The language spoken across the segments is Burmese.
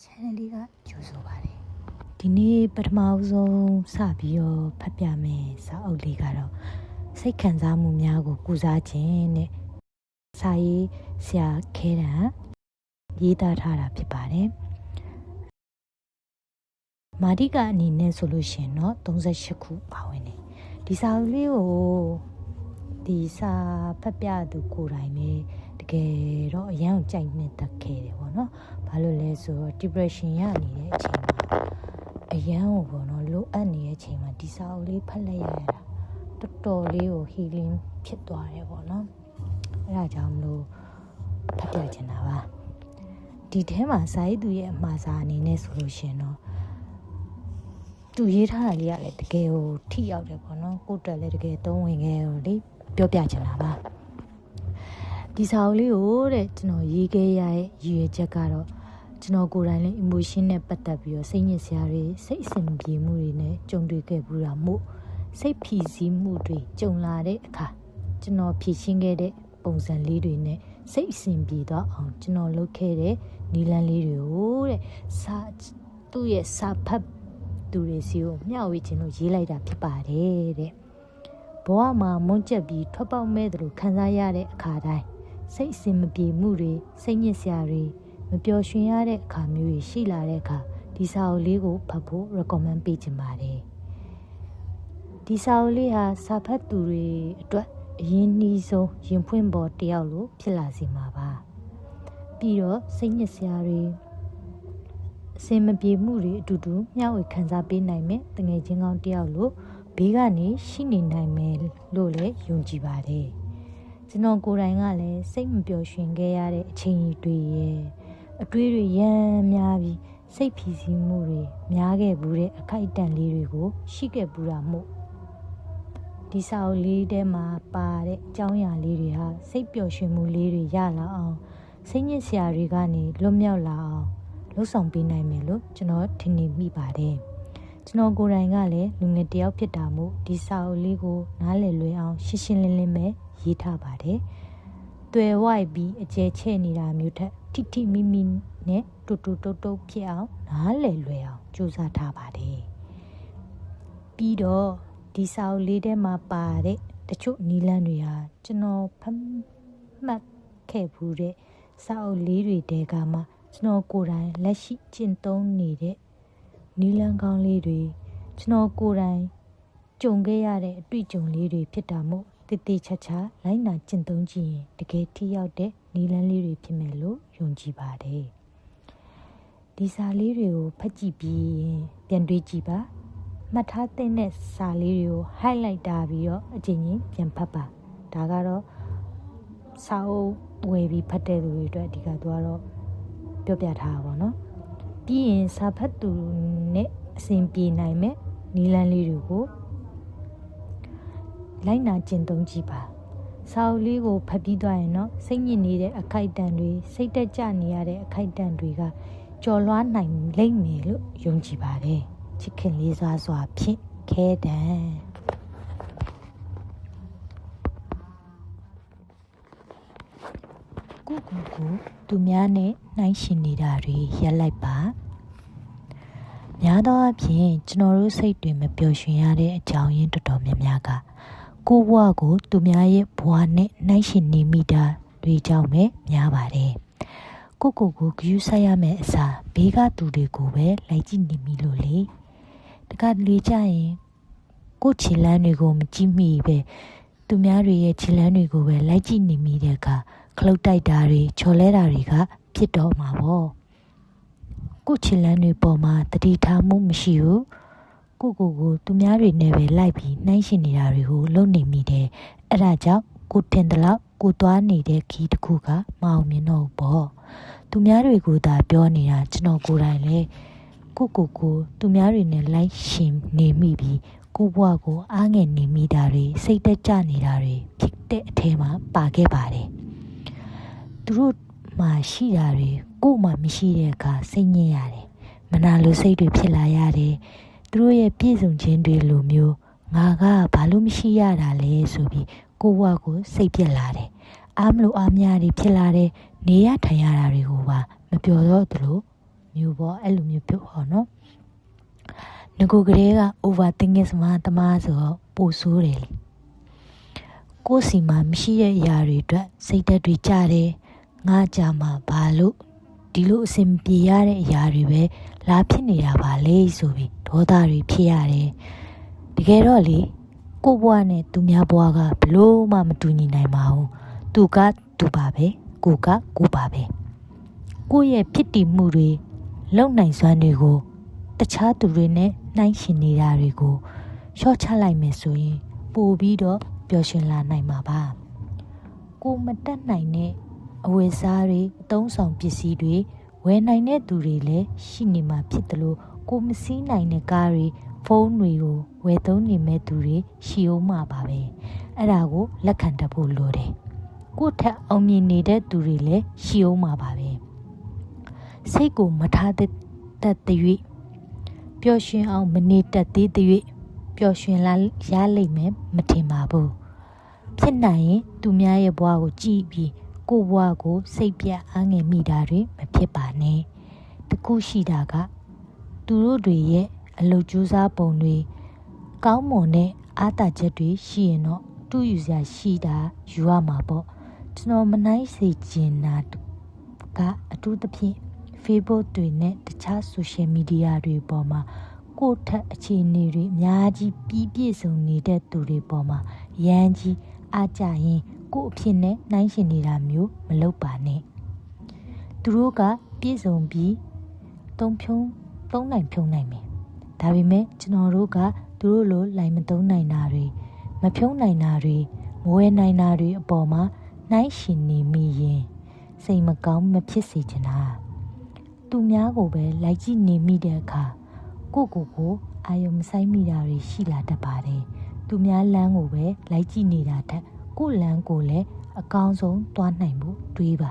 channel လေးကကြိုဆိုပါတယ်ဒီနေ့ပထမဆုံးစပြီးတော့ဖတ်ပြမယ်စာအုပ်လေးကတော့စိတ်ခံစားမှုများကိုကုစားခြင်းနဲ့စာရေးဆရာခဲတံရေးသားထားတာဖြစ်ပါတယ်မာတိကအနေနဲ့ဆိုလို့ရှိရင်တော့38ခုပါဝင်တယ်ဒီစာအုပ်လေးကိုဒီစာဖတ်ပြသူကိုယ်တိုင်ပဲတကယ်တော့အရန်ကိုကြိုက်နေတတ်ခဲ့တယ်ပေါ့နော်ဘာလို့လဲဆိုတော့ depression ရနေတဲ့အချိန်မှာအရန်ကိုပေါ့နော်လိုအပ်နေတဲ့အချိန်မှာဒီစာအုပ်လေးဖတ်လိုက်ရတာတော်တော်လေးကို healing ဖြစ်သွားတယ်ပေါ့နော်အဲဒါကြောင့်မလို့ဖတ်ပြချင်တာပါဒီထဲမှာစာရေးသူရဲ့အမှားစာအနေနဲ့ဆိုလို့ရှိရင်တော့သူရေးထားတာလေးကလည်းတကယ်ကိုထိရောက်တယ်ပေါ့နော်ကိုယ့်အတွက်လည်းတကယ်သုံးဝင်ခဲ့ရောလေပြောပြချင်တာပါဒီစာအုပ်လေးကိုတဲ့ကျွန်တော်ရေးခဲ့ရတဲ့ရည်ရွယ်ချက်ကတော့ကျွန်တော်ကိုယ်တိုင်လည်း emotion နဲ့ပတ်သက်ပြီးတော့စိတ်ညစ်စရာတွေစိတ်အဆင်ပြေမှုတွေနဲ့ကြုံတွေ့ခဲ့ဘူးတာမို့စိတ်ဖိစီးမှုတွေကြုံလာတဲ့အခါကျွန်တော်ဖြည့်ရှင်းခဲ့တဲ့ပုံစံလေးတွေနဲ့စိတ်အဆင်ပြေသွားအောင်ကျွန်တော်လုပ်ခဲ့တဲ့နည်းလမ်းလေးတွေကိုတဲ့သူ့ရဲ့စာဖတ်သူတွေစီကိုမျှဝေခြင်းလို့ရေးလိုက်တာဖြစ်ပါတယ်တဲ့ဘဝမှာမွန်းကျက်ပြီးထွက်ပေါက်မဲ့တယ်လို့ခံစားရတဲ့အခါတိုင်းစိတ်အဆင်မပြေမှုတွေစိတ်ညစ်စရာတွေမပျော်ရွှင်ရတဲ့အခါမျိုးတွေရှိလာတဲ့အခါဒီစာအုပ်လေးကိုဖတ်ဖို့ recommend ပေးချင်ပါတယ်ဒီစာအုပ်လေးဟာစာဖတ်သူတွေအတွက်အရင်နှီးဆုံးရင်ဖွင့်ပေါ်တယောက်လိုဖြစ်လာစေမှာပါပြီးတော့စိတ်ညစ်စရာတွေအစင်မပြေမှုတွေအတူတူမျှဝေခံစားပေးနိုင်မယ်တငယ်ချင်းကောင်းတယောက်လိုဘေးကနေရှိနေနိုင်မယ်လို့လည်းယုံကြည်ပါတယ်ကျွန်တော်ကိုယ်တိုင်ကလည်းစိတ်မပျော်ရွှင်ခဲ့ရတဲ့အချိန်တွေရဲ့အတွေးတွေရမ်းများပြီးစိတ်ဖိစီးမှုတွေများခဲ့ဘူးတဲ့အခိုက်အတန့်လေးတွေကိုရှိခဲ့ဘူးတာမို့ဒီစာအုပ်လေးထဲမှာပါတဲ့အကြောင်းအရာလေးတွေဟာစိတ်ပျော်ရွှင်မှုလေးတွေရလာအောင်စိတ်ညစ်စရာတွေကနေလွတ်မြောက်လာအောင်လှုပ်ဆောင်ပေးနိုင်မယ်လို့ကျွန်တော်ထင်နေမိပါတယ်ကျွန်တော်ကိုယ်တိုင်ကလည်းလူငယ်တယောက်ဖြစ်တာမို့ဒီစာအုပ်လေးကိုနားလည်လွယ်အောင်ရှင်းရှင်းလင်းလင်းပဲရေးထားပါတယ်တွယ်ဝိုက်ပြီးအကျဲချဲ့နေတာမျိုးထက်ထိထိမိမိနဲ့တူတူတုတ်တုတ်ဖြစ်အောင်နားလည်လွယ်အောင်ကြိုးစားထားပါတယ်ပြီးတော့ဒီစာအုပ်လေးထဲမှာပါတဲ့တချို့နီလန်းတွေဟာကျွန်တော်ဖတ်မှတ်ခဲ့ဘူးတဲ့စာအုပ်လေးတွေတဲကမှကျွန်တော်ကိုယ်တိုင်လက်ရှိကျင့်သုံးနေတဲ့နီလန်းကောင်းလေးတွေကျွန်တော်ကိုယ်တိုင်ကြုံခဲ့ရတဲ့အတွေ့အကြုံလေးတွေဖြစ်တာမို့တည်တည်ချာချာလိုက်နာကျင့်သုံးကြည့်ရင်တကယ်ထိရောက်တဲ့နီလန်းလေးတွေဖြစ်မယ်လို့ယုံကြည်ပါတယ်ဒီစာလေးတွေကိုဖတ်ကြည့်ပြီးပြန်တွေးကြည့်ပါမှတ်ထားတဲ့စာလေးတွေကို highlight တာပြီးတော့အချိန်ချင်းပြန်ဖတ်ပါဒါကတော့စာအုပ်ဝယ်ပြီးဖတ်တဲ့လူတွေအတွက်ဒီကတော့ပြောပြထားတာပေါ့နော်ပြီးရင်စာဖတ်သူနဲ့အဆင်ပြေနိုင်မဲ့နီလန်းလေးတွေကိုလိုက်နာကျင့်သုံးကြည့်ပါစာအုပ်လေးကိုဖတ်ပြီးသွားရင်တော့စိတ်ညစ်နေတဲ့အခိုက်အတန့်တွေစိတ်တက်ကြနေရတဲ့အခိုက်အတန့်တွေကကျော်လွှားနိုင်လိမ့်မယ်လို့ယုံကြည်ပါတယ်ချစ်ခင်လေးစားစွာဖြင့်ခဲတံကိုသူများနဲ့နှိုင်းယှဉ်နေတာတွေရပ်လိုက်ပါများသောအားဖြင့်ကျွန်တော်တို့စိတ်တွေမပျော်ရွှင်ရတဲ့အကြောင်းရင်းတော်တော်များများကကိုယ့်ဘဝကိုသူများရဲ့ဘဝနဲ့နှိုင်းယှဉ်နေမိတာတွေကြောင့်ပဲများပါတယ်ကိုဂရုစိုက်ရမယ့်အစားဘေးကသူတွေကိုပဲလိုက်ကြည့်နေမိလို့လေတခါတလေကြာရင်ကိုယ့်ခြေလမ်းတွေကိုမကြည့်မိပဲသူများတွေရဲ့ခြေလမ်းတွေကိုပဲလိုက်ကြည့်နေမိတဲ့အခါခလုတ်တိုက်တာတွေချော်လဲတာတွေကဖြစ်တော့မှာပေါ့ကိုယ့်ခြေလမ်းတွေပေါ်မှာတတိထားမှုမရှိဘူးကိုသူများတွေနဲ့ပဲလိုက်ပြီးနှိုင်းယှဉ်နေတာတွေကိုလုပ်နေမိတယ်အဲ့ဒါကြောင့်ကိုထင်တယ်လို့ကိုသွားနေတဲ့ခီးတစ်ခုကမအောင်မြင်တော့ဘူးပေါ့သူများတွေကိုသာပြောနေတာကျွန်တော်ကိုယ်တိုင်လည်းကိုသူများတွေနဲ့လိုက်ရှင်နေမိပြီးကိုဘွားကိုအားငယ်နေမိတာတွေစိတ်တက်ကြနေတာတွေဖြစ်တဲ့အထဲမှာပါခဲ့ပါတယ်သူတို့မှာရှိတာတွေကို့မှာမရှိတဲ့အခါစိတ်ညစ်ရတယ်မနာလိုစိတ်တွေဖြစ်လာရတယ်သူတို့ရဲ့ပြည့်စုံခြင်းတွေလိုမျိုးငါကဘာလို့မရှိရတာလဲဆိုပြီးကိုဘွားကိုစိတ်ပြက်လာတယ်အားမလို့အားမရတွေဖြစ်လာတယ်နေရထိုင်ရတာတွေကိုပါမပြောတော့သလို မျိုးပေါ့အဲ့လိုမျိုးဖြစ်ပေါ့နော်ငကိုကလေးက overthinking စမှာတမားဆိုတော့ပိုဆိုးတယ်လေကိုယ်စီမှာမရှိတဲ့အရာတွေအတွက်စိတ်ဓာတ်တွေကြတယ်ငါကြမှာဘာလို့ဒီလိုအဆင်ပြေရတဲ့အရာတွေပဲလာဖြစ်နေတာပါလေဆိုပြီးဒေါသတွေဖြစ်ရတယ်တကယ်တော့လေကိုဘွားနဲ့သူများဘွားကဘလို့မှမတူညီနိုင်ပါဘူးသူကသူပါပဲကိုကကိုပါပဲကိုရဲ့ဖြစ်တည်မှုတွေလုံနိုင်စွမ်းတွေကိုတခြားသူတွေနဲ့နှိုင်းယှဉ်နေတာတွေကိုရှော့ချလိုက်မယ်ဆိုရင်ပိုပြီးတော့ပျော်ရွှင်လာနိုင်မှာပါကိုမတက်နိုင်တဲ့အဝယ်စားတွေအသုံးဆောင်ပစ္စည်းတွေဝယ်နိုင်တဲ့သူတွေလည်းရှိနေမှာဖြစ်တယ်လို့ကိုမစည်းနိုင်တဲ့ကားတွေဖုန်းတွေကိုဝယ်သုံးနေမဲ့သူတွေရှိအောင်မှာပါပဲအဲ့ဒါကိုလက်ခံတတ်ဖို့လိုတယ်ကိုထက်အောင်မြင်နေတဲ့သူတွေလည်းရှိအောင်မှာပါပဲစိတ်ကိုမထားတတ်တဲ့၍ပျော်ရွှင်အောင်မနေတတ်သေးတဲ့၍ပျော်ရွှင်လာရလိမ့်မယ်မထင်ပါဘူးဖြစ်နိုင်ရင်သူများရဲ့ဘဝကိုကြည့်ပြီးကိုဘဝကိုစိတ်ပြတ်အားငယ်မိတာတွေမဖြစ်ပါနဲ့တခုရှိတာကသူတို့တွေရဲ့အလုပ်ကြိုးစားပုံတွေကောင်းမွန်တဲ့အားသာချက်တွေရှိရင်တော့တူယူစရာရှိတာယူရမှာပေါ့ကျွန်တော်မနိုင်စေချင်တာကအထူးသဖြင့် Facebook တွေနဲ့တခြား social media တွေပေါ်မှာကိုယ့်ထက်အခြေအနေတွေအများကြီးပြည့်စုံနေတဲ့သူတွေပေါ်မှာရမ်းကြီးအားကြရင်ကိုယ့်အဖြစ်နဲ့နှိုင်းယှဉ်နေတာမျိုးမလုပ်ပါနဲ့သူတို့ကပြည့်စုံပြီးသုံးနိုင်ဖြုံနိုင်မယ်ဒါပေမဲ့ကျွန်တော်တို့ကသူတို့လိုလိုက်မသုံးနိုင်တာတွေမဖြုံနိုင်တာတွေမဝယ်နိုင်တာတွေအပေါ်မှာနှိုင်းယှဉ်နေမိရင်စိတ်မကောင်းမဖြစ်စေချင်တာသူများကိုပဲလိုက်ကြည့်နေမိတဲ့အခါကိုအာယုံမဆိုင်မိတာတွေရှိလာတတ်ပါတယ်သူများလမ်းကိုပဲလိုက်ကြည့်နေတာထက်ကိုလမ်းကိုလည်းအကောင်းဆုံးသွားနိုင်ဖို့တွေးပါ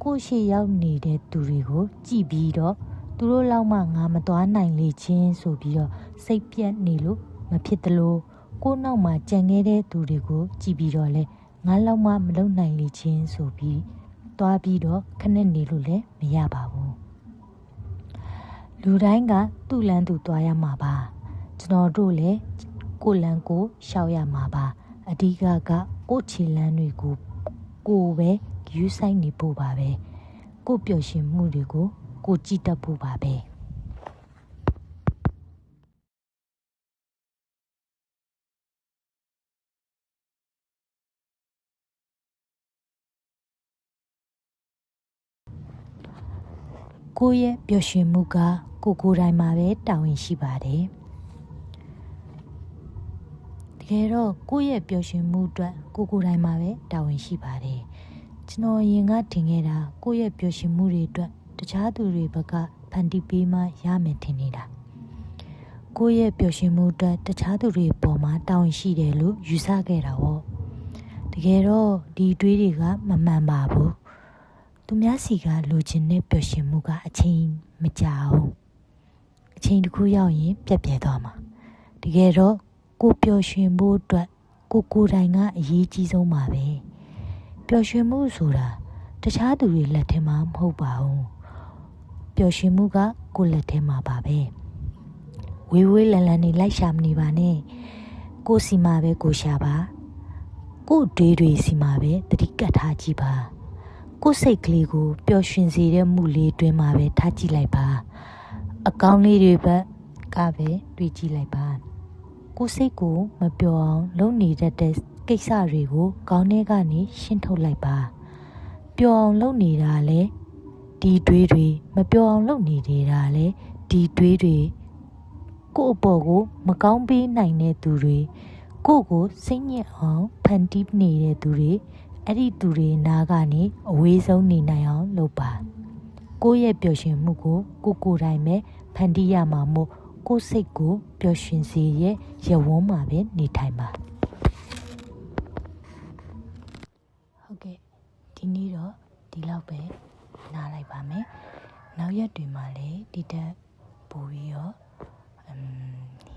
ကိုရှိရောက်နေတဲ့သူတွေကိုကြည့်ပြီးတော့သူတို့လောက်မှငါမသွားနိုင်လေချင်းဆိုပြီးတော့စိတ်ပြတ်နေလို့မဖြစ်သလိုကိုနောက်မှာကြံခဲ့တဲ့သူတွေကိုကြည့်ပြီးတော့လဲငါလောက်မှမလုပ်နိုင်လေချင်းဆိုပြီးသွားပြီးတော့ခနဲ့နေလို့လည်းမရပါဘူးလူတိုင်းကသူ့လမ်းသူသွားရမှာပါကျွန်တော်တို့လည်းကိုလမ်းကိုရှောက်ရမှာပါအဓိကကကိုခြေလမ်းတွေကိုကိုပဲယူဆိုင်နေဖို့ပါပဲကိုပျော်ရွှင်မှုတွေကိုကိုကြည့်တတ်ဖို့ပါပဲကိုရဲ့ပျော်ရွှင်မှုကကိုယ်တိုင်မှာပဲတာဝန်ရှိပါတယ်တကယ်တော့ကိုရဲ့ပျော်ရွှင်မှုအတွက်ကိုယ်တိုင်မှာပဲတာဝန်ရှိပါတယ်ကျွန်တော်ရင်ကထင်ခဲ့တာကိုရဲ့ပျော်ရွှင်မှုတွေအတွက်တခြားသူတွေဘက်ကဖန်တီးပေးမှရမယ်ထင်နေတာကိုရဲ့ပျော်ရွှင်မှုအတွက်တခြားသူတွေပေါ်မှာတာဝန်ရှိတယ်လို့ယူဆခဲ့တာပေါ့တကယ်တော့ဒီတွေးတွေကမမှန်ပါဘူးသူများစီကလိုချင်တဲ့ပျော်ရွှင်မှုကအချိန်မကြာဘူးအချိန်တစ်ခုရောက်ရင်ပြတ်ပြဲသွားမှာတကယ်တော့ကိုပျော်ရွှင်ဖို့အတွက်ကိုယ်တိုင်ကအရေးကြီးဆုံးပါပဲပျော်ရွှင်မှုဆိုတာတခြားသူတွေလက်ထဲမှာမဟုတ်ပါဘူးပျော်ရွှင်မှုကကိုယ်လက်ထဲမှာပါပဲဝေးဝေးလန်လန်နေလိုက်ရှာမနေပါနဲ့ကိုစီမှာပဲကိုရှာပါကိုတွေစီမှာပဲတတိကတ်ထားကြည့်ပါကိုစိတ်ကလေးကိုပျော်ရွှင်စေတဲ့မှုလေးတွင်မှာပဲထားကြည့်လိုက်ပါအကောင်းလေးတွေဘက်ကပဲတွေးကြည့်လိုက်ပါကိုစိတ်ကိုမပျော်အောင်လုပ်နေတတ်တဲ့ကိစ္စတွေကိုကောင်းတဲ့ကနေရှင်းထုတ်လိုက်ပါပျော်အောင်လုပ်နေတာလဲဒီတွေးတွေမပျော်အောင်လုပ်နေနေတာလဲဒီတွေးတွေကိုယ့်အပေါ်ကိုမကောင်းပေးနိုင်တဲ့သူတွေကိုစိတ်ညစ်အောင်ဖန်တီးနေတဲ့သူတွေအဲ့ဒီသူတွေနားကနေအဝေးဆုံးနေနိုင်အောင်လုပ်ပါကိုယ့်ရဲ့ပျော်ရွှင်မှုကိုကိုယ်တိုင်ပဲဖန်တီးရမှာမို့ကိုယ်စိတ်ကိုပျော်ရွှင်စေရဲ့ရဝန်းမှာပဲနေထိုင်ပါဟုတ်ကဲ့ဒီနေ့တော့ဒီလောက်ပဲနားလိုက်ပါမယ်နောက်ရက်တွေမှာလည်းဒီတက်ပို့ပြီးတော့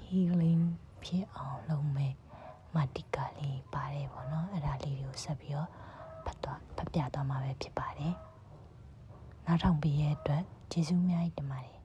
healing ဖြစ်အောင်လုပ်မယ်မာတိကလေးပါတယ်ပေါ့နော်အဲ့ဒါလေးတွေကိုဆက်ပြီးတော့ဖတ်ပြသွားမှာပဲဖြစ်ပါတယ်နောက်ထောင်ပေးရဲ့အတွက် ကျေးဇူးအများကြီးတင်ပါတယ်